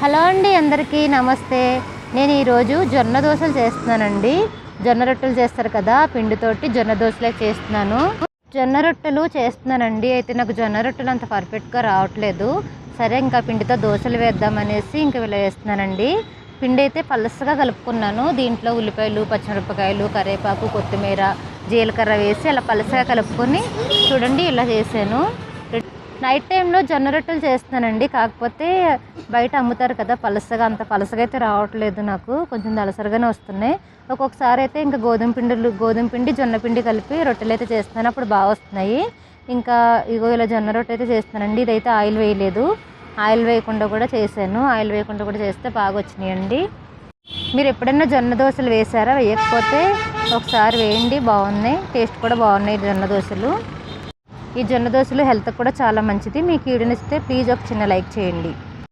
Hello అండి, అందరికీ నమస్తే. నేను ఈరోజు జొన్న దోశలు చేస్తున్నానండి. జొన్న రొట్టెలు చేస్తారు కదా, పిండితోటి జొన్న దోశలే చేస్తున్నాను. జొన్న రొట్టెలు చేస్తున్నానండి. అయితే నాకు జొన్న రొట్టెలు అంత పర్ఫెక్ట్గా రావట్లేదు. సరే, ఇంకా పిండితో దోశలు వేద్దామనేసి ఇంక ఇలా వేస్తున్నానండి. పిండి అయితే పలసగా కలుపుకున్నాను. దీంట్లో ఉల్లిపాయలు, పచ్చిమిరపకాయలు, కరివేపాకు, కొత్తిమీర, జీలకర్ర వేసి అలా పలసగా కలుపుకొని చూడండి ఇలా చేశాను. నైట్ టైంలో జొన్న రొట్టెలు చేస్తున్నానండి. కాకపోతే బయట అమ్ముతారు కదా పలసగా, అంత పలసగా అయితే రావట్లేదు, నాకు కొంచెం దలసరిగానే వస్తున్నాయి. ఒక్కొక్కసారి అయితే ఇంకా గోధుమ పిండి జొన్న పిండి కలిపి రొట్టెలు అయితే చేస్తున్నాను, అప్పుడు బాగా వస్తున్నాయి. ఇంకా ఇగో ఇలా జొన్న రొట్టె అయితే చేస్తానండి. ఇదైతే ఆయిల్ వేయలేదు, ఆయిల్ వేయకుండా కూడా చేశాను. ఆయిల్ వేయకుండా కూడా చేస్తే బాగా వచ్చినాయండి. మీరు ఎప్పుడైనా జొన్న దోశలు వేసారా? వేయకపోతే ఒకసారి వేయండి, బాగున్నాయి, టేస్ట్ కూడా బాగున్నాయి జొన్న దోశలు. ఈ జొన్న దోశలు హెల్త్కి కూడా చాలా మంచిది. మీకు వీడియోనిస్తే ప్లీజ్ ఒక చిన్న లైక్ చేయండి.